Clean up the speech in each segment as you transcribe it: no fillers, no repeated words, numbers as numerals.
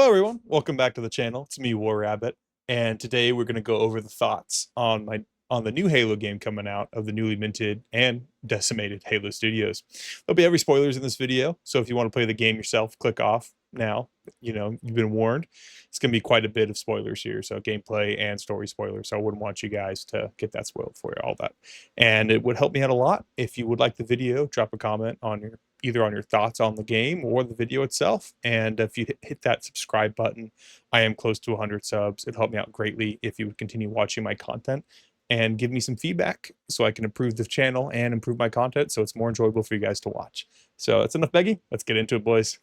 Hello everyone, welcome back to the channel. It's me, War Rabbit, and today we're going to go over the thoughts on the new Halo game coming out of the newly minted and decimated Halo Studios. There'll be every spoilers in this video, so if you want to play the game yourself, click off now. You know, you've been warned. It's going to be quite a bit of spoilers here, so gameplay and story spoilers. So I wouldn't want you guys to get that spoiled for you, all that. And it would help me out a lot if you would like the video, drop a comment on your either on your thoughts on the game or the video itself. And if you hit that subscribe button, I am close to 100 subs. It'd help me out greatly if you would continue watching my content and give me some feedback so I can improve the channel and improve my content so it's more enjoyable for you guys to watch. So that's enough begging. Let's get into it, boys.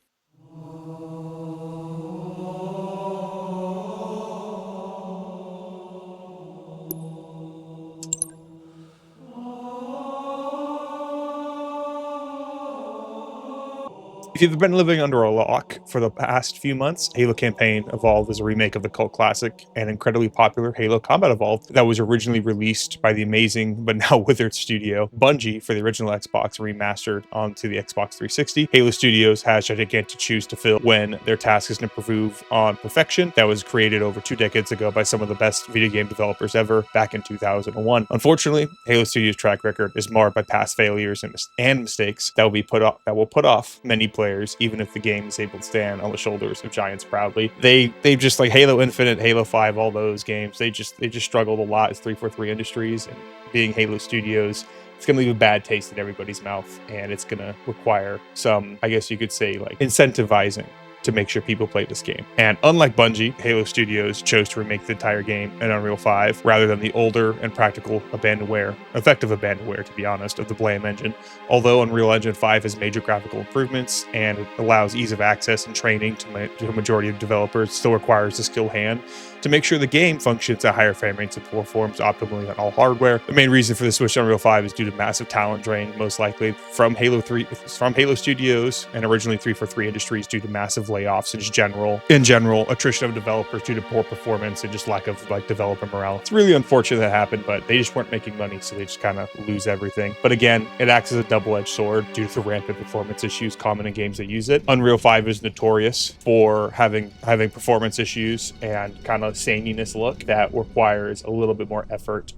If you've been living under a rock for the past few months, Halo Campaign Evolved is a remake of the cult classic and incredibly popular Halo Combat Evolved that was originally released by the amazing but now withered studio Bungie for the original Xbox and remastered onto the Xbox 360. Halo Studios has a gigantic shoes to fill when their task is to improve on perfection that was created over 2 decades ago by some of the best video game developers ever back in 2001. Unfortunately, Halo Studios' track record is marred by past failures and mistakes that will put off many players, even if the game is able to stand on the shoulders of giants proudly. They've just, like Halo Infinite, Halo 5, all those games, they just struggled a lot as 343 Industries, and being Halo Studios, it's going to leave a bad taste in everybody's mouth, and it's going to require some, I guess you could say, like incentivizing to make sure people play this game. And unlike Bungie, Halo Studios chose to remake the entire game in Unreal 5 rather than the older and practical effective abandonware, to be honest, of the Blame engine. Although Unreal Engine 5 has major graphical improvements and it allows ease of access and training to a majority of developers, it still requires a skilled hand to make sure the game functions at higher frame rates and performs optimally on all hardware. The main reason for the switch to Unreal 5 is due to massive talent drain, most likely from Halo Studios and originally 343 Industries due to massive layoffs in general, attrition of developers due to poor performance and just lack of like developer morale. It's really unfortunate that happened, but they just weren't making money, so they just kind of lose everything. But again, it acts as a double-edged sword due to the rampant performance issues common in games that use it. Unreal 5 is notorious for having performance issues and kind of sameness look that requires a little bit more effort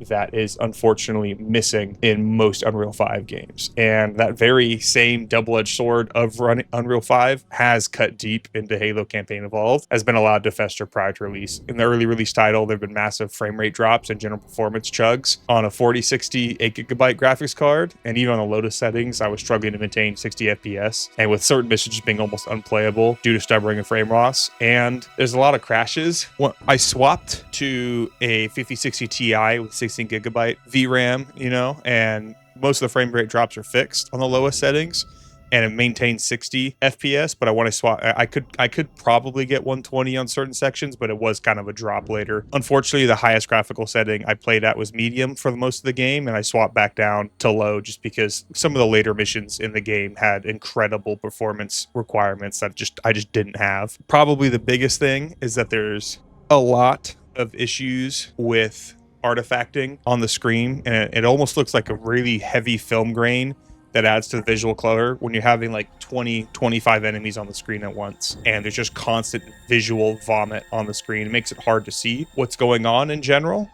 that is unfortunately missing in most Unreal 5 games. And that very same double-edged sword of Unreal 5 has cut deep into Halo Campaign Evolved, has been allowed to fester prior to release. In the early release title, there have been massive frame rate drops and general performance chugs on a 4060 8GB graphics card, and even on the Lotus settings, I was struggling to maintain 60 FPS, and with certain missions being almost unplayable due to stuttering and frame loss. And there's a lot of crashes. I swapped to a 5060 Ti with 16GB VRAM, and most of the frame rate drops are fixed on the lowest settings, and it maintains 60 FPS. But I want to swap. I could probably get 120 on certain sections, but it was kind of a drop later. Unfortunately, the highest graphical setting I played at was medium for most of the game, and I swapped back down to low just because some of the later missions in the game had incredible performance requirements that I just didn't have. Probably the biggest thing is that there's a lot of issues with artifacting on the screen, and it almost looks like a really heavy film grain that adds to the visual clutter when you're having like 25 enemies on the screen at once, and there's just constant visual vomit on the screen. It makes it hard to see what's going on in general.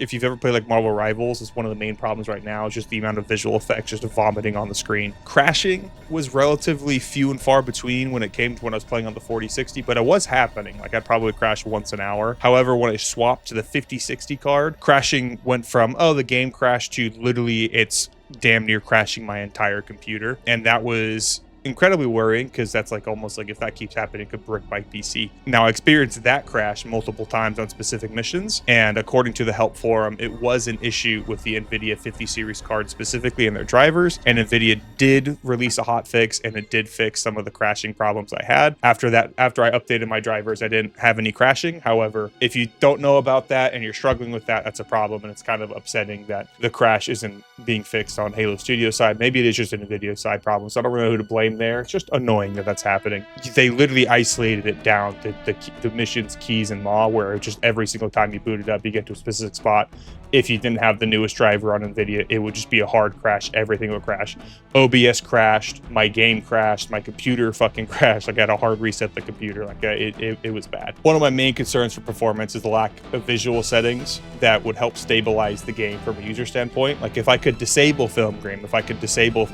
If you've ever played like Marvel Rivals, it's one of the main problems right now is just the amount of visual effects just vomiting on the screen. Crashing was relatively few and far between when it came to when I was playing on the 4060, but it was happening. Like I'd probably crash once an hour. However, when I swapped to the 5060 card, crashing went from, oh, the game crashed to literally it's damn near crashing my entire computer. And that was incredibly worrying because that's like almost like if that keeps happening, it could brick my PC. Now, I experienced that crash multiple times on specific missions, and according to the help forum, it was an issue with the NVIDIA 50 series card specifically in their drivers, and NVIDIA did release a hot fix, and it did fix some of the crashing problems I had. After I updated my drivers, I didn't have any crashing. However, if you don't know about that and you're struggling with that, that's a problem, and it's kind of upsetting that the crash isn't being fixed on Halo Studio side. Maybe it is just an NVIDIA side problem, so I don't really know who to blame there. It's just annoying that that's happening. They literally isolated it down to the missions, keys, and law, where just every single time you boot it up, you get to a specific spot. If you didn't have the newest driver on NVIDIA, it would just be a hard crash. Everything would crash. OBS crashed. My game crashed. My computer fucking crashed. Like, I had to hard reset the computer. Like, it was bad. One of my main concerns for performance is the lack of visual settings that would help stabilize the game from a user standpoint. Like, if I could disable film grain, if I could disable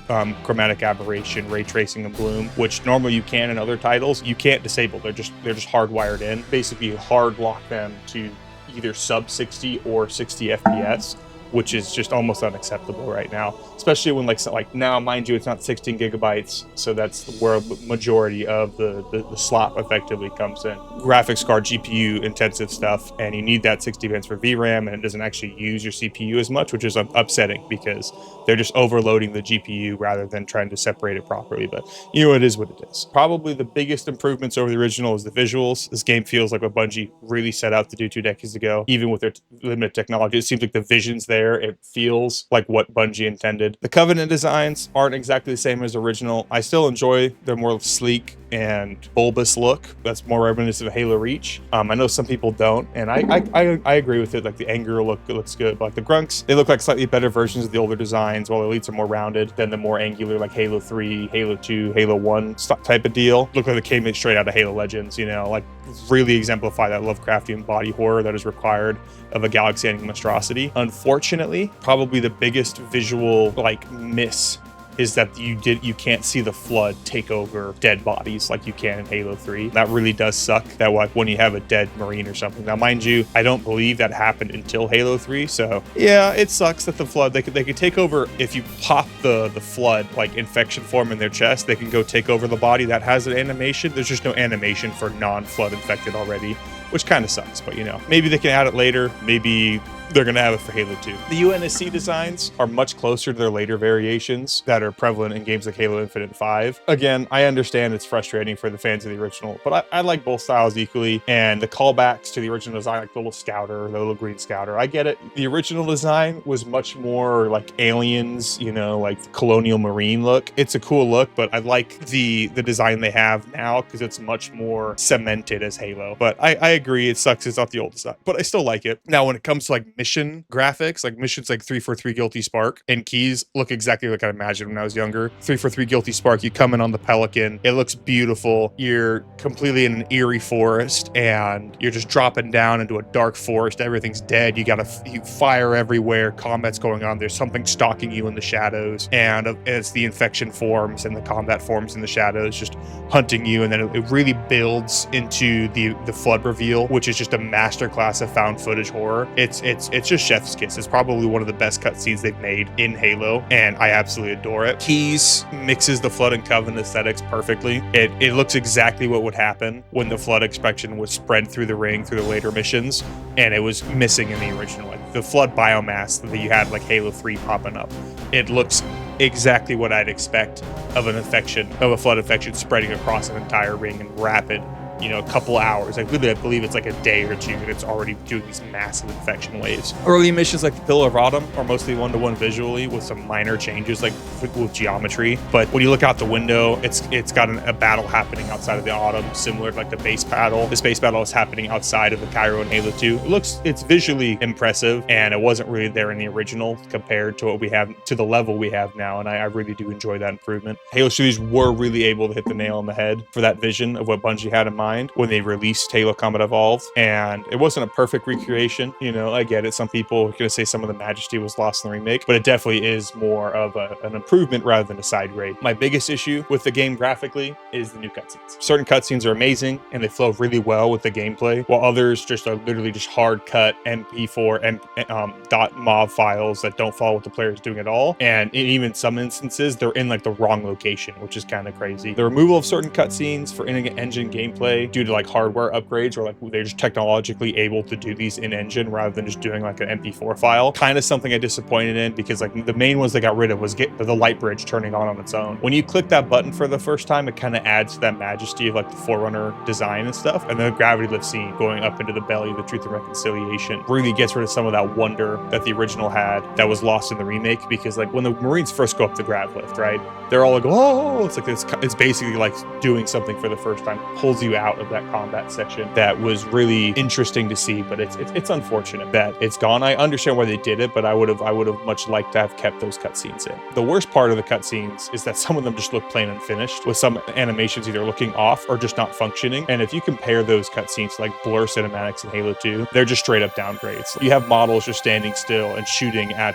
chromatic aberration, ray tracing, and bloom, which normally you can in other titles, you can't disable. They're just hardwired in. Basically, hard lock them to either sub 60 or 60 FPS, which is just almost unacceptable right now, especially when like now, mind you, it's not 16 gigabytes, so that's where a majority of the slop effectively comes in. Graphics card GPU intensive stuff, and you need that 60 bands for VRAM, and it doesn't actually use your CPU as much, which is upsetting because they're just overloading the GPU rather than trying to separate it properly. But you know, it is what it is. Probably the biggest improvements over the original is the visuals. This game feels like what Bungie really set out to do 2 decades ago, even with their limited technology. It seems like the vision's there. It feels like what Bungie intended. The Covenant designs aren't exactly the same as original. I still enjoy their more sleek and bulbous look. That's more reminiscent of Halo Reach. I know some people don't, and I agree with it. Like, the angular look, it looks good. But like the Grunks, they look like slightly better versions of the older designs, while the Elites are more rounded than the more angular, like Halo 3, Halo 2, Halo 1 type of deal. Look like they came in straight out of Halo Legends, you know, like really exemplify that Lovecraftian body horror that is required of a galaxy-ending monstrosity. Unfortunately, probably the biggest visual like miss is that you can't see the flood take over dead bodies like you can in Halo 3. That really does suck, that like when you have a dead Marine or something. Now, mind you, I don't believe that happened until Halo 3, so yeah, it sucks that the flood, they could take over. If you pop the flood like infection form in their chest, they can go take over the body that has an animation. There's just no animation for non-flood infected already, which kind of sucks, but you know, maybe they can add it later. Maybe they're going to have it for Halo 2. The UNSC designs are much closer to their later variations that are prevalent in games like Halo Infinite 5. Again, I understand it's frustrating for the fans of the original, but I like both styles equally, and the callbacks to the original design, like the little scouter, the little green scouter, I get it. The original design was much more like aliens, you know, like colonial marine look. It's a cool look, but I like the design they have now because it's much more cemented as Halo. But I agree, it sucks it's not the old design, but I still like it. Now, when it comes to like mission graphics, like missions like 343 Guilty Spark and keys look exactly like I imagined when I was younger. 343 Guilty Spark, you come in on the Pelican, it looks beautiful. You're completely in an eerie forest and you're just dropping down into a dark forest. Everything's dead. You fire everywhere. Combat's going on. There's something stalking you in the shadows, and it's the infection forms and the combat forms in the shadows just hunting you. And then it really builds into the flood reveal, which is just a masterclass of found footage horror. It's just chef's kiss. It's probably one of the best cutscenes they've made in Halo, and I absolutely adore it. Keys mixes the Flood and Covenant aesthetics perfectly. It looks exactly what would happen when the Flood expansion was spread through the ring through the later missions, and it was missing in the original. Like the Flood biomass that you had like Halo 3 popping up, it looks exactly what I'd expect of a flood infection spreading across an entire ring in rapid, you know, a couple hours. Like literally, I believe it's like a day or two and it's already doing these massive infection waves. Early missions like the Pillar of Autumn are mostly one-to-one visually with some minor changes like with geometry. But when you look out the window, it's got a battle happening outside of the Autumn, similar to like the base battle. The space battle is happening outside of the Cairo in Halo 2. It's visually impressive, and it wasn't really there in the original compared to what we have, to the level we have now, and I really do enjoy that improvement. Halo Studios were really able to hit the nail on the head for that vision of what Bungie had in mind when they released Halo Combat Evolved, and it wasn't a perfect recreation. You know, I get it. Some people are going to say some of the majesty was lost in the remake, but it definitely is more of an improvement rather than a side grade. My biggest issue with the game graphically is the new cutscenes. Certain cutscenes are amazing and they flow really well with the gameplay, while others just are literally just hard cut MP4 and .mov files that don't follow what the player is doing at all. And in even some instances, they're in like the wrong location, which is kind of crazy. The removal of certain cutscenes for in-engine gameplay gameplay due to like hardware upgrades, or like they're just technologically able to do these in engine rather than just doing like an MP4 file. Kind of something I disappointed in, because like the main ones they got rid of was the light bridge turning on its own. When you click that button for the first time, it kind of adds to that majesty of like the Forerunner design and stuff. And then the gravity lift scene going up into the belly of the Truth and Reconciliation really gets rid of some of that wonder that the original had that was lost in the remake. Because like when the Marines first go up the grav lift, right, they're all like, oh, it's like it's basically like doing something for the first time, pulls you out of that combat section. That was really interesting to see, but it's unfortunate that it's gone. I understand why they did it, but I would have much liked to have kept those cutscenes in. The worst part of the cutscenes is that some of them just look plain unfinished, with some animations either looking off or just not functioning. And if you compare those cutscenes to like Blur cinematics in Halo 2, they're just straight up downgrades. You have models just standing still and shooting at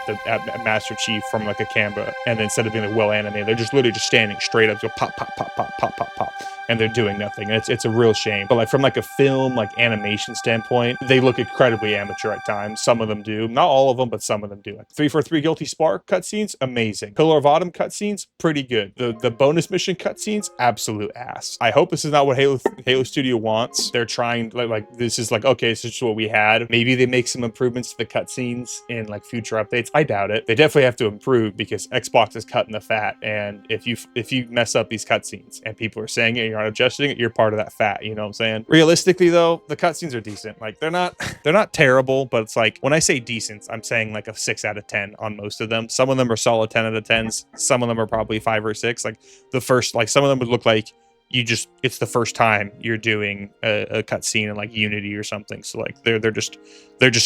Master Chief from like a camera, and then instead of being like well animated, they're just literally just standing straight up, go pop, pop, pop, pop, pop, pop, pop, and they're doing nothing. And it's a real shame. But like from like a film, like animation standpoint, they look incredibly amateur at times. Some of them do. Not all of them, but some of them do. Like 343 Guilty Spark cutscenes, amazing. Pillar of Autumn cutscenes, pretty good. The bonus mission cutscenes, absolute ass. I hope this is not what Halo Studio wants. They're trying, like this is like, okay, this is just what we had. Maybe they make some improvements to the cutscenes in like future updates. I doubt it. They definitely have to improve, because Xbox is cutting the fat. And if you mess up these cutscenes and people are saying it, you're not adjusting it, you're part of that fat. You know what I'm saying? Realistically though, the cutscenes are decent. Like they're not terrible, but it's like, when I say decent, I'm saying like a 6 out of 10 on most of them. Some of them are solid 10 out of 10s. Some of them are probably 5 or 6. Like the first, like some of them would look like it's the first time you're doing a cutscene in like Unity or something. So like they're just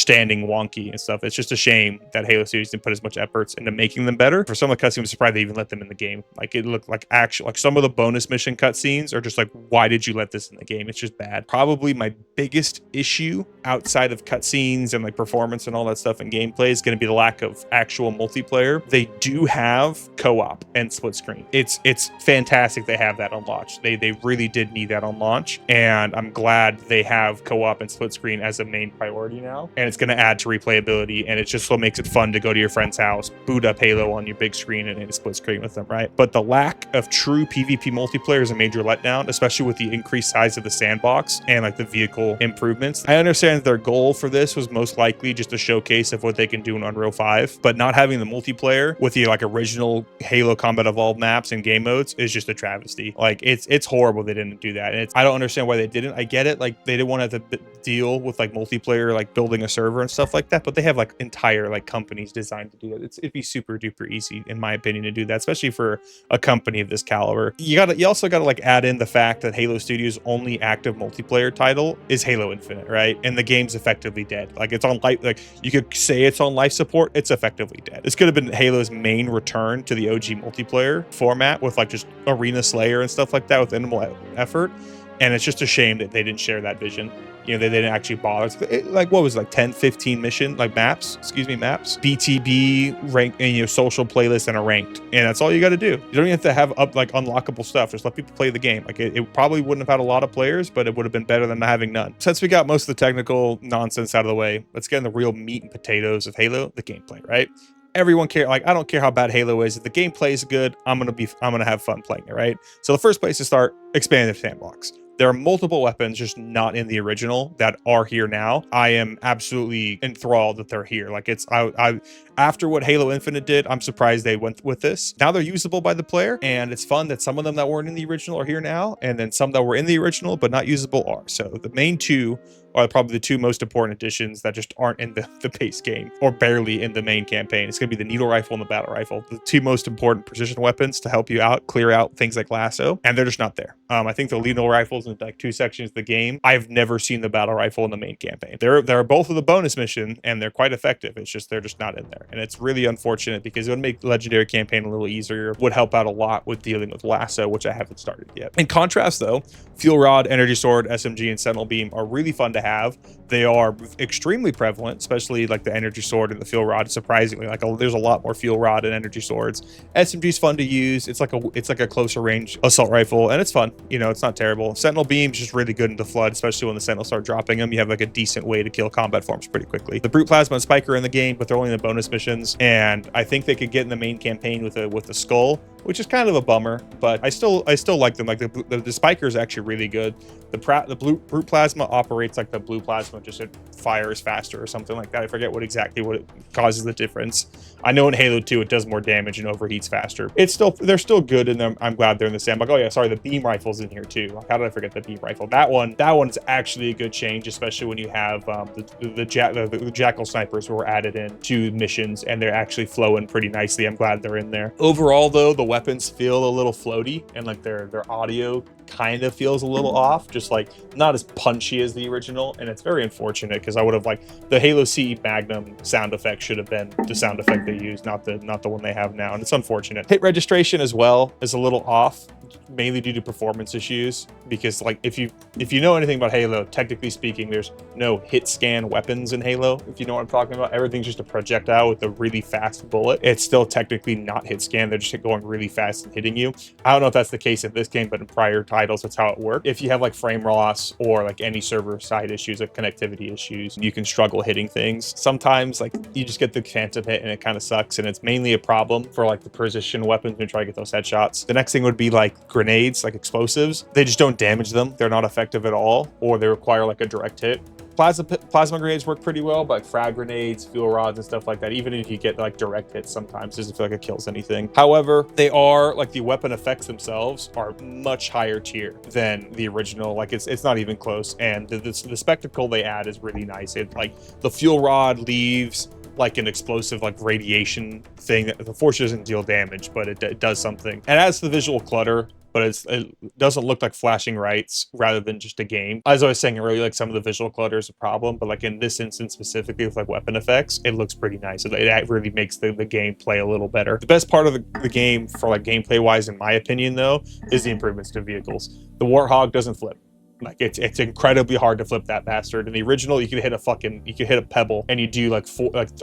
standing wonky and stuff. It's just a shame that Halo Studios didn't put as much efforts into making them better. For some of the cutscenes, I'm surprised they even let them in the game. Like it looked like actual, like some of the bonus mission cutscenes are just like, why did you let this in the game? It's just bad. Probably my biggest issue outside of cutscenes and like performance and all that stuff in gameplay is going to be the lack of actual multiplayer. They do have co-op and split screen. It's fantastic they have that on launch. They really did need that on launch, and I'm glad they have co-op and split screen as a main priority now. And it's going to add to replayability, and it's just what makes it fun to go to your friend's house, boot up Halo on your big screen, and split screen with them, right? But the lack of true PvP multiplayer is a major letdown, especially with the increased size of the sandbox and like the vehicle improvements. I understand that their goal for this was most likely just a showcase of what they can do in Unreal 5, but not having the multiplayer with the like original Halo Combat Evolved maps and game modes is just a travesty. Like it's horrible they didn't do that, and I don't understand why they didn't. I get it, like they didn't want to have to deal with like multiplayer, like building a server and stuff like that, but they have like entire like companies designed to do that. It'd be super duper easy in my opinion to do that, especially for a company of this caliber. You also gotta like add in the fact that Halo Studios' only active multiplayer title is Halo Infinite, right? And the game's effectively dead. Like it's on life, like you could say it's on life support, it's effectively dead. This could have been Halo's main return to the OG multiplayer format with like just Arena Slayer and stuff like that with minimal effort. And it's just a shame that they didn't share that vision. You know, they didn't actually bother. Like what was it, like 10, 15 mission, like maps, BTB, rank, and social playlist and a ranked. And that's all you got to do. You don't even have to have up like unlockable stuff. Just let people play the game. Like it probably wouldn't have had a lot of players, but it would have been better than having none. Since we got most of the technical nonsense out of the way, let's get in the real meat and potatoes of Halo, the gameplay, right? Everyone care, like I don't care how bad Halo is. If the gameplay is good, I'm gonna have fun playing it, right? So the first place to start, expand the sandbox. There are multiple weapons just not in the original that are here now. I am absolutely enthralled that they're here. Like I after what Halo Infinite did, I'm surprised they went with this. Now they're usable by the player, and it's fun that some of them that weren't in the original are here now, and then some that were in the original but not usable are. So the main two are probably the two most important additions that just aren't in the base game or barely in the main campaign. It's going to be the needle rifle and the battle rifle, the two most important precision weapons to help you out, clear out things like lasso, and they're just not there. I think the needle rifles in like 2 sections of the game. I've never seen the battle rifle in the main campaign. They're both of the bonus mission, and they're quite effective. It's just they're just not in there, and it's really unfortunate because it would make the legendary campaign a little easier. Would help out a lot with dealing with lasso, which I haven't started yet. In contrast, though, fuel rod, energy sword, SMG, and sentinel beam are really fun to have. They are extremely prevalent, especially like the energy sword and the fuel rod. Surprisingly, like there's a lot more fuel rod and energy swords. SMG is fun to use. It's like a closer range assault rifle, and it's fun. You know, it's not terrible. Sentinel beam's just really good into flood, especially when the sentinels start dropping them. You have like a decent way to kill combat forms pretty quickly. The brute plasma and spike are in the game, but they're only in the bonus missions, and I think they could get in the main campaign with a skull. which is kind of a bummer, but I still like them. Like the spiker is actually really good. The brute plasma operates like the blue plasma, just it fires faster or something like that. I forget what it causes the difference. I know in Halo 2 it does more damage and overheats faster. They're still good, and I'm glad they're in the sandbox. Oh yeah, sorry, the beam rifle's in here too. How did I forget the beam rifle? That one's actually a good change, especially when you have the jackal snipers who were added in to missions, and they're actually flowing pretty nicely. I'm glad they're in there. Overall though, the weapons feel a little floaty, and like their audio kind of feels a little off, just like not as punchy as the original, and it's very unfortunate because I would have liked the Halo CE Magnum sound effect should have been the sound effect they used, not the one they have now, and it's unfortunate. Hit registration as well is a little off, mainly due to performance issues, because like if you know anything about Halo, technically speaking, there's no hit scan weapons in Halo, if you know what I'm talking about. Everything's just a projectile with a really fast bullet. It's still technically not hit scan, they're just going really fast and hitting you. I don't know if that's the case in this game, but in prior titles that's how it worked. If you have like frame loss or like any server side issues, like connectivity issues, you can struggle hitting things. Sometimes like you just get the phantom hit and it kind of sucks, and it's mainly a problem for like the precision weapons when you try to get those headshots. The next thing would be like grenades, like explosives. They just don't damage them, they're not effective at all, or they require like a direct hit. Plasma grenades work pretty well, but like frag grenades, fuel rods, and stuff like that, even if you get like direct hits, sometimes it doesn't feel like it kills anything. However, they are like the weapon effects themselves are much higher tier than the original. Like it's not even close, and the spectacle they add is really nice. It like the fuel rod leaves like an explosive like radiation thing that unfortunately doesn't deal damage, but it does something. And as the visual clutter, but it doesn't look like flashing lights rather than just a game. As I was saying earlier, like some of the visual clutter is a problem, but like in this instance specifically with like weapon effects, it looks pretty nice. It really makes the game play a little better. The best part of the game for like gameplay wise, in my opinion though, is the improvements to vehicles. The Warthog doesn't flip. Like it's incredibly hard to flip that bastard. In the original, you could hit a pebble and you do like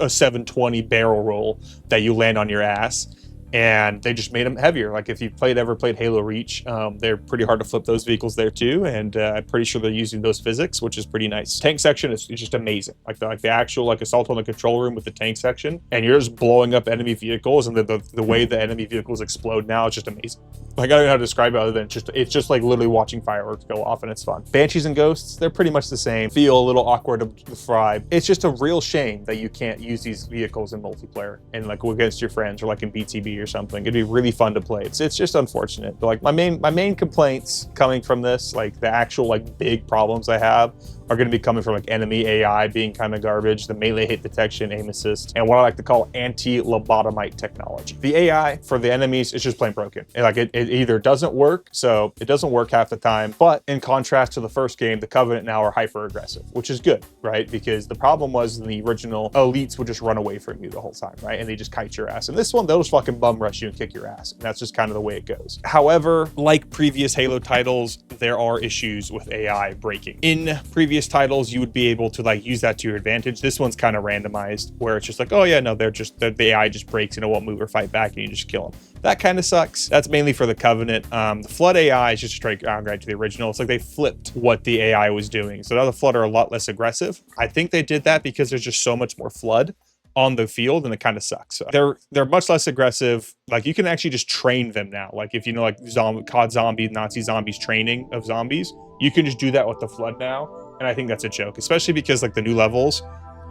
a 720 barrel roll that you land on your ass. And they just made them heavier. Like if you've ever played Halo Reach, they're pretty hard to flip those vehicles there too, and I'm pretty sure they're using those physics, which is pretty nice. Tank section is just amazing. Like the actual like assault on the control room with the tank section, and you're just blowing up enemy vehicles, and the way the enemy vehicles explode now is just amazing. Like I don't know how to describe it other than it's just like literally watching fireworks go off, and it's fun. Banshees and Ghosts, they're pretty much the same. Feel a little awkward to describe. It's just a real shame that you can't use these vehicles in multiplayer and like against your friends or like in BTB or something. It'd be really fun to play. It's just unfortunate. But like my main complaints coming from this, like the actual like big problems I have, are going to be coming from like enemy AI being kind of garbage, the melee hit detection, aim assist, and what I like to call anti-lobotomite technology. The AI for the enemies is just plain broken. And like it either doesn't work, so it doesn't work half the time, but in contrast to the first game, the Covenant now are hyper aggressive, which is good, right? Because the problem was in the original, elites would just run away from you the whole time, right? And they just kite your ass. And this one, they'll just fucking bum rush you and kick your ass. And that's just kind of the way it goes. However, like previous Halo titles, there are issues with AI breaking. In previous titles, you would be able to like use that to your advantage. This one's kind of randomized, where it's just like, oh yeah, no, the AI just breaks and it won't move or fight back, and you just kill them. That kind of sucks. That's mainly for the Covenant. The Flood AI is just a straight downgrade to the original. It's like they flipped what the AI was doing. So now the Flood are a lot less aggressive. I think they did that because there's just so much more Flood on the field, and it kind of sucks. So they're much less aggressive. Like you can actually just train them now. Like if you know like COD zombies, Nazi zombies training of zombies, you can just do that with the Flood now. And I think that's a joke, especially because like the new levels,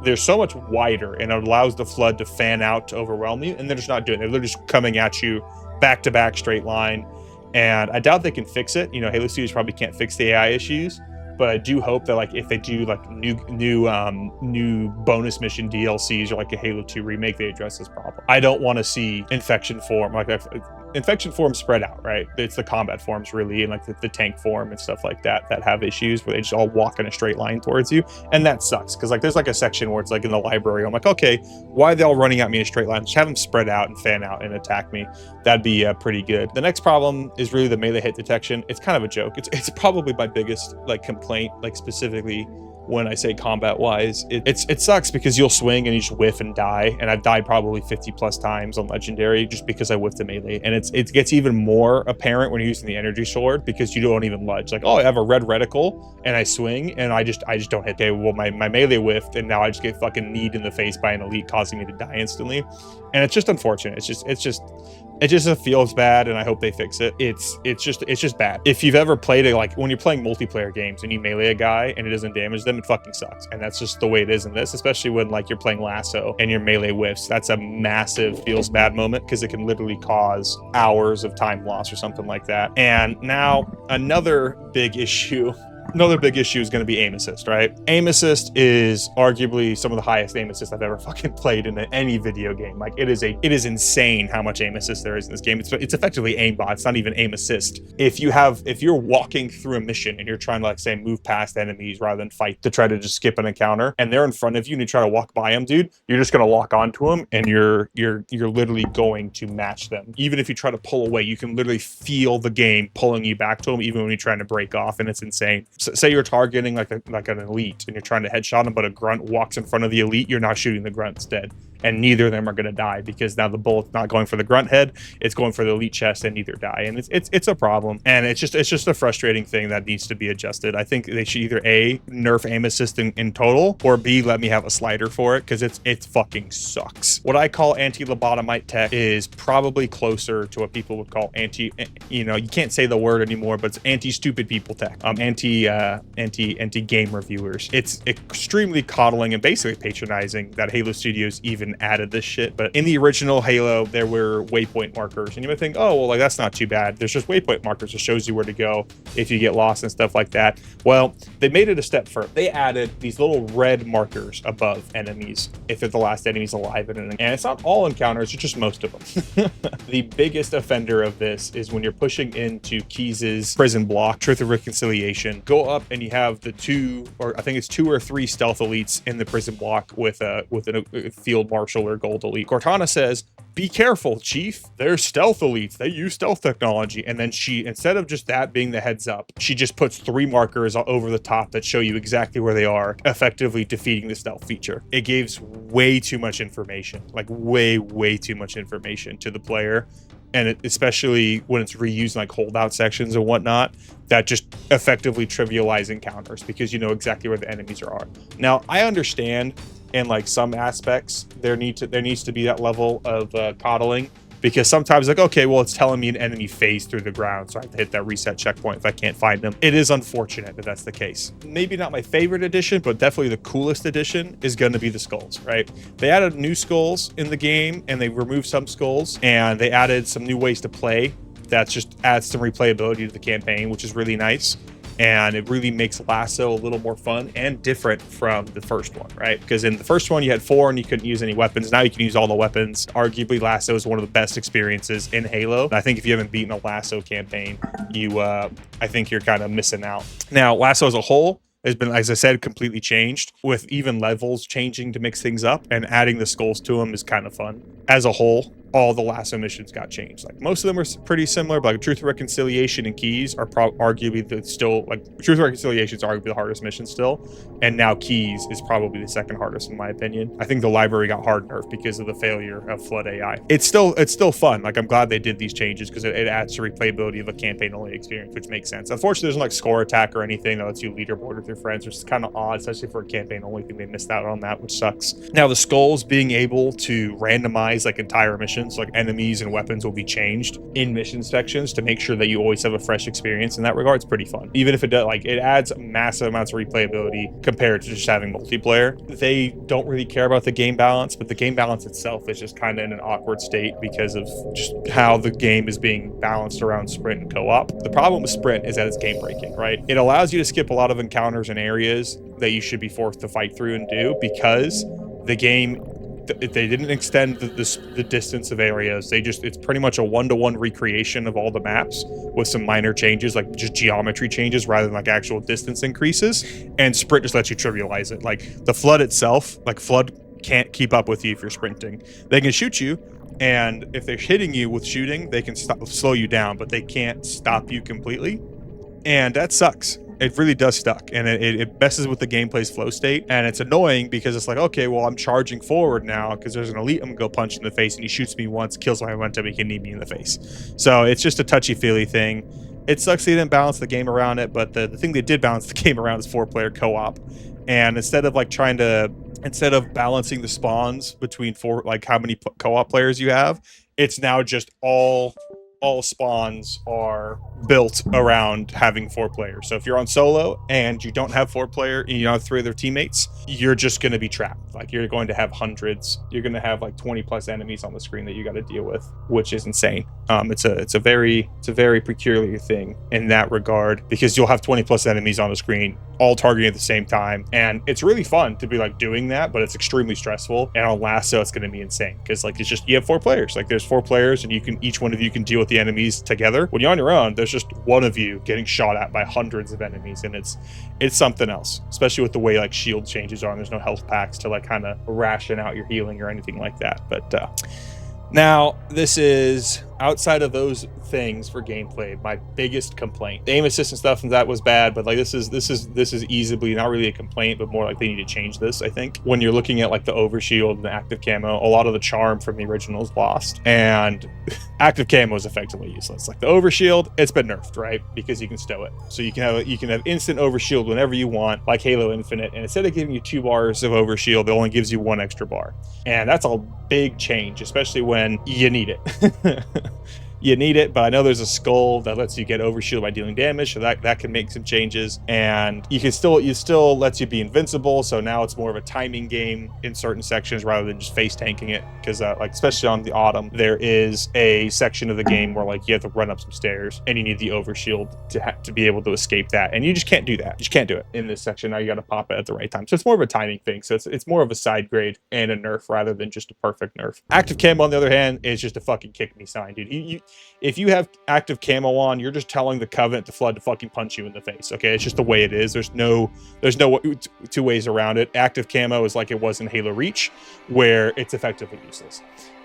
they're so much wider, and it allows the Flood to fan out to overwhelm you, and they're just not doing it. They're just coming at you back to back straight line. And I doubt they can fix it. You know, Halo Studios probably can't fix the AI issues, but I do hope that like if they do like new bonus mission DLCs or like a Halo 2 remake, they address this problem. I don't want to see infection form like infection forms spread out, right? It's the combat forms really, and like the tank form and stuff like that have issues where they just all walk in a straight line towards you, and that sucks because like there's like a section where it's like in the library. I'm like, okay, why are they all running at me in a straight line? Just have them spread out and fan out and attack me. That'd be pretty good. The next problem is really the melee hit detection. It's kind of a joke. It's probably my biggest like complaint, like specifically when I say combat wise. It sucks because you'll swing and you just whiff and die, and I've died probably 50 plus times on legendary just because I whiffed a melee. And it gets even more apparent when you're using the energy sword because you don't even budge. Like, oh, I have a red reticle and I swing and I just don't hit. Okay, well my melee whiffed, and now I just get fucking kneed in the face by an elite, causing me to die instantly. And it's just unfortunate. It just feels bad, and I hope they fix it. It's just bad. If you've ever played it, like when you're playing multiplayer games and you melee a guy and it doesn't damage them, it fucking sucks. And that's just the way it is in this, especially when like you're playing lasso and your melee whiffs. That's a massive feels bad moment because it can literally cause hours of time loss or something like that. And now another big issue is going to be aim assist, right? Aim assist is arguably some of the highest aim assist I've ever fucking played in any video game. Like it is insane how much aim assist there is in this game. It's effectively aimbot. It's not even aim assist. If you're walking through a mission and you're trying to like say move past enemies rather than fight to try to just skip an encounter, and they're in front of you and you try to walk by them, dude, you're just going to lock onto them and you're literally going to match them. Even if you try to pull away, you can literally feel the game pulling you back to them even when you're trying to break off, and it's insane. Say you're targeting like an elite and you're trying to headshot them, but a grunt walks in front of the elite, you're not shooting the grunt instead. And neither of them are going to die because now the bullet's not going for the grunt head, it's going for the elite chest, and neither die. And it's a problem. And it's just a frustrating thing that needs to be adjusted. I think they should either A, nerf aim assist in total, or B, let me have a slider for it because it fucking sucks. What I call anti-lobotomite tech is probably closer to what people would call you can't say the word anymore, but it's anti-stupid people tech. Anti-game reviewers. It's extremely coddling and basically patronizing that Halo Studios even added this shit. But in the original Halo, there were waypoint markers, and you might think, oh well, like that's not too bad. There's just waypoint markers that shows you where to go if you get lost and stuff like that. Well, they made it a step further. They added these little red markers above enemies if they're the last enemies alive in it. And it's not all encounters, it's just most of them. The biggest offender of this is when you're pushing into Keys's prison block, Truth of Reconciliation. Go up and you have the two or three stealth elites in the prison block with a field marshal or gold elite. Cortana says, "Be careful, Chief. They're stealth elites. They use stealth technology." And then she, instead of just that being the heads up, she just puts 3 markers over the top that show you exactly where they are, effectively defeating the stealth feature. It gives way too much information, like way too much information to the player. And especially when it's reused in like holdout sections and whatnot, that just effectively trivialize encounters because you know exactly where the enemies are. Now, I understand in like some aspects there needs to be that level of coddling, because sometimes like, okay, well, it's telling me an enemy phased through the ground, so I have to hit that reset checkpoint if I can't find them. It is unfortunate that that's the case. Maybe not my favorite addition, but definitely the coolest addition is going to be the skulls, right? They added new skulls in the game and they removed some skulls, and they added some new ways to play that just adds some replayability to the campaign, which is really nice. And it really makes Lasso a little more fun and different from the first one, right? Because in the first one, you had 4 and you couldn't use any weapons. Now you can use all the weapons. Arguably, Lasso is one of the best experiences in Halo. And I think if you haven't beaten a Lasso campaign, I think you're kind of missing out. Now, Lasso as a whole has been, as I said, completely changed, with even levels changing to mix things up, and adding the skulls to them is kind of fun. As a whole, all the Lasso missions got changed. Like most of them are pretty similar, but like Truth of Reconciliation and Keys are arguably Truth of Reconciliation is arguably the hardest mission still, and now Keys is probably the second hardest in my opinion. I think the library got hard nerfed because of the failure of Flood AI. It's still fun. Like I'm glad they did these changes because it adds to replayability of a campaign only experience, which makes sense. Unfortunately, there's no like score attack or anything that lets you leaderboard with your friends, which is kind of odd, especially for a campaign only thing. They missed out on that, which sucks. Now the skulls being able to randomize like entire missions, like enemies and weapons will be changed in mission sections to make sure that you always have a fresh experience. In that regard, it's pretty fun. Even if it does, like, it adds massive amounts of replayability compared to just having multiplayer. They don't really care about the game balance, but the game balance itself is just kind of in an awkward state because of just how the game is being balanced around sprint and co-op. The problem with sprint is that it's game breaking, right? It allows you to skip a lot of encounters and areas that you should be forced to fight through and do because the game, they didn't extend the distance of areas. It's pretty much a 1-to-1 recreation of all the maps with some minor changes, like just geometry changes rather than like actual distance increases. And sprint just lets you trivialize it. Like the Flood itself, like Flood can't keep up with you if you're sprinting. They can shoot you, and if they're hitting you with shooting, they can slow you down, but they can't stop you completely. And that sucks. It really does suck, and it messes with the gameplay's flow state, and it's annoying because it's like, okay, well, I'm charging forward now because there's an elite I'm gonna go punch in the face, and he shoots me once, kills my momentum, he can knee me in the face. So it's just a touchy-feely thing. It sucks they didn't balance the game around it, but the thing they did balance the game around is 4-player co-op. And instead of like trying to instead of balancing the spawns between four, like how many co-op players you have, it's now just all spawns are built around having 4 players. So if you're on solo and you don't have 4 player and you don't have 3 other teammates, you're just going to be trapped. Like you're going to have hundreds. You're going to have like 20 plus enemies on the screen that you got to deal with, which is insane. It's a very peculiar thing in that regard, because you'll have 20 plus enemies on the screen all targeting at the same time, and it's really fun to be like doing that, but it's extremely stressful. And on Lasso, it's going to be insane because like it's just, you have 4 players. Like there's 4 players, and each one of you can deal with the enemies together. When you're on your own, there's just one of you getting shot at by hundreds of enemies, and it's something else, especially with the way like shield changes are, and there's no health packs to like kind of ration out your healing or anything like that. But now this is outside of those things for gameplay, my biggest complaint. The aim assist and stuff and that was bad, but like this is easily not really a complaint, but more like they need to change this. I think when you're looking at like the overshield and the active camo, a lot of the charm from the original is lost, and active camo is effectively useless. Like the overshield, it's been nerfed, right? Because you can stow it, so you can have instant overshield whenever you want, like Halo Infinite, and instead of giving you 2 bars of overshield, it only gives you 1 extra bar, and that's a big change, especially when you need it. You need it, but I know there's a skull that lets you get overshield by dealing damage, so that can make some changes. And it still lets you be invincible, so now it's more of a timing game in certain sections rather than just face tanking it, because like especially on the autumn, there is a section of the game where like you have to run up some stairs and you need the overshield to be able to escape that, and you just can't do that. You just can't do it in this section. Now you got to pop it at the right time, so it's more of a timing thing. So it's more of a side grade and a nerf rather than just a perfect nerf. Active camo on the other hand is just a fucking kick me sign, dude. If you have active camo on, you're just telling the Covenant to Flood to fucking punch you in the face. Okay, it's just the way it is. There's no 2 ways around it. Active camo is like it was in Halo Reach, where it's effectively useless.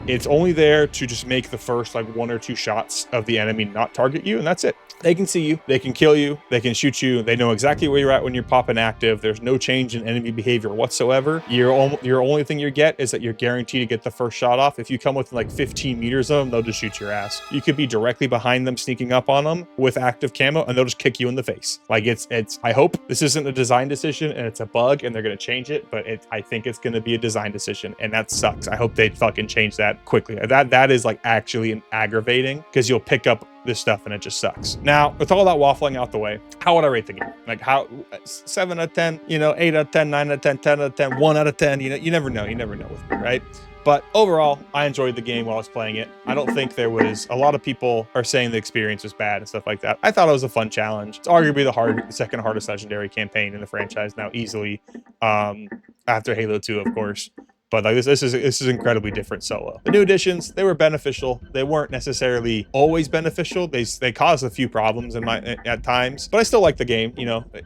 It's only there to just make the first like 1 or 2 shots of the enemy not target you, and that's it. They can see you, they can kill you, they can shoot you, they know exactly where you're at when you're popping active. There's no change in enemy behavior whatsoever. Your only thing you get is that you're guaranteed to get the first shot off. If you come within like 15 meters of them, they'll just shoot your ass. You could be directly behind them, sneaking up on them with active camo, and they'll just kick you in the face. Like it's I hope this isn't a design decision and it's a bug and they're going to change it, but I think it's going to be a design decision, and that sucks. I hope they fucking change that quickly. That is like actually aggravating, because you'll pick up this stuff and it just sucks. Now, with all that waffling out the way, how would I rate the game? Like how 7 out of 10, 8 out of 10, 9 out of 10, 10 out of 10, 1 out of 10, you never know with me, right? But overall, I enjoyed the game while I was playing it. I don't think there was, a lot of people are saying the experience was bad and stuff like that. I thought it was a fun challenge. It's arguably the second hardest legendary campaign in the franchise now, easily, after Halo 2, of course. But like this is incredibly different solo. The new additions, they were beneficial. They weren't necessarily always beneficial. They caused a few problems at times, but I still like the game.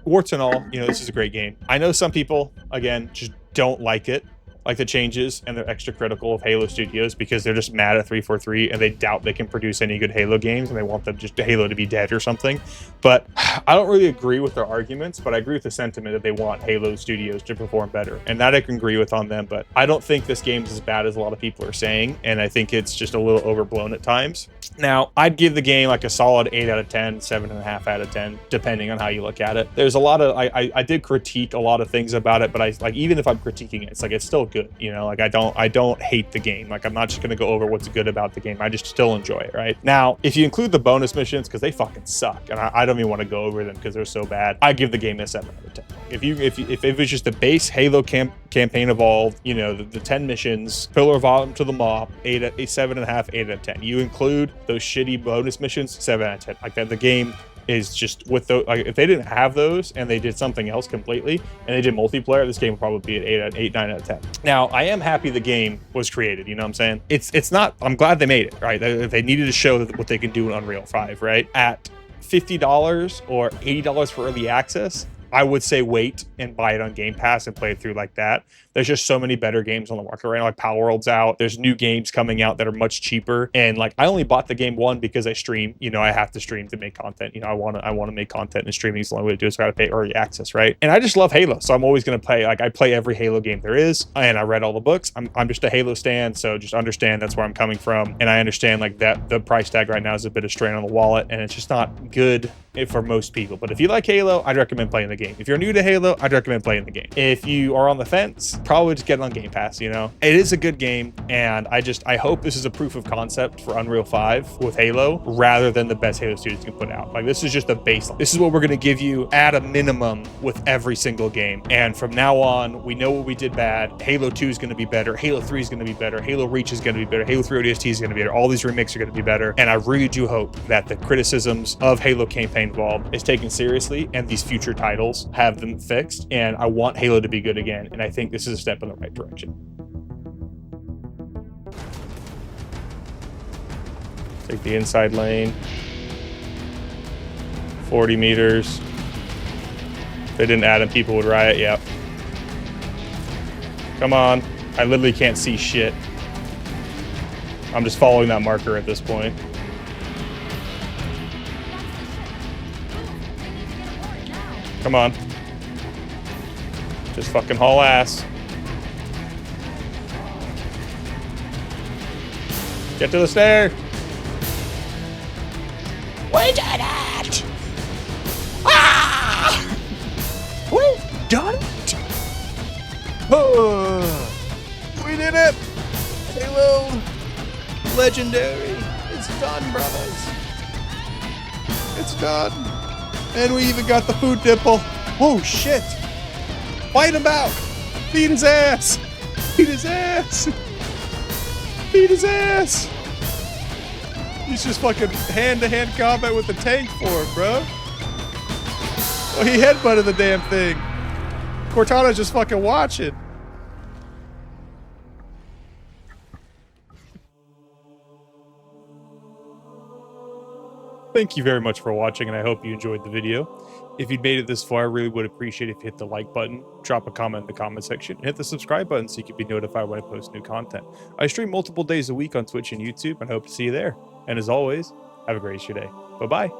Warts and all, this is a great game. I know some people, again, just don't like it, like the changes, and they're extra critical of Halo Studios because they're just mad at 343 and they doubt they can produce any good Halo games, and they want them just Halo to be dead or something. But I don't really agree with their arguments, but I agree with the sentiment that they want Halo Studios to perform better, and that I can agree with on them. But I don't think this game is as bad as a lot of people are saying, and I think it's just a little overblown at times. Now, I'd give the game like a solid 8 out of 10, 7.5 out of 10, depending on how you look at it. There's a lot of, I did critique a lot of things about it, but even if I'm critiquing it, it's still good. Like I don't hate the game. Like I'm not just gonna go over what's good about the game. I just still enjoy it, right? Now, if you include the bonus missions, because they fucking suck, and I don't even want to go over them because they're so bad, I give the game a 7 out of 10. If it was just the base Halo campaign evolved, the 10 missions, Pillar of Autumn to the Mob, 7.5, 8 out of 10. You include those shitty bonus missions, 7 out of 10. Like that, the game is just with those. Like if they didn't have those and they did something else completely and they did multiplayer, this game would probably be an 8, 9 out of 10. Now, I am happy the game was created. You know what I'm saying? It's not. I'm glad they made it. Right? They needed to show what they can do in Unreal 5. Right? At $50 or $80 for early access, I would say wait and buy it on Game Pass and play it through like that. There's just so many better games on the market right now. Like Power World's out. There's new games coming out that are much cheaper. And like I only bought the game because I stream. I have to stream to make content. I want to make content, and streaming is the only way to do it. So I got to pay early access, right? And I just love Halo, so I'm always gonna play. Like I play every Halo game there is, and I read all the books. I'm just a Halo stan, so just understand that's where I'm coming from. And I understand like that the price tag right now is a bit of strain on the wallet, and it's just not good. for most people. But if you like Halo, I'd recommend playing the game. If you're new to Halo, I'd recommend playing the game. If you are on the fence, probably just get it on Game Pass, you know? It is a good game, and I hope this is a proof of concept for Unreal 5 with Halo, rather than the best Halo studios can put out. Like, this is just a baseline. This is what we're gonna give you at a minimum with every single game. And from now on, we know what we did bad. Halo 2 is gonna be better. Halo 3 is gonna be better. Halo Reach is gonna be better. Halo 3 ODST is gonna be better. All these remakes are gonna be better. And I really do hope that the criticisms of Halo Campaign Evolved is taken seriously, and these future titles have them fixed. And I want Halo to be good again. And I think this is a step in the right direction. Take the inside lane. 40 meters. If they didn't add them, people would riot. Yep. Come on. I literally can't see shit. I'm just following that marker at this point. Come on. Just fucking haul ass. Get to the stair. We did it! Ah! We done it! Oh, we did it! Halo Legendary. It's done, brothers. It's done. And we even got the food nipple. Oh shit! Fight him out! Beat his ass! Beat his ass! Beat his ass! He's just fucking hand-to-hand combat with the tank for him, bro. Well, he headbutted the damn thing. Cortana's just fucking watching. Thank you very much for watching, and I hope you enjoyed the video. If you'd made it this far, I really would appreciate it if you hit the like button, drop a comment in the comment section, and hit the subscribe button so you can be notified when I post new content. I stream multiple days a week on Twitch and YouTube, and I hope to see you there. And as always, have a great day. Bye-bye.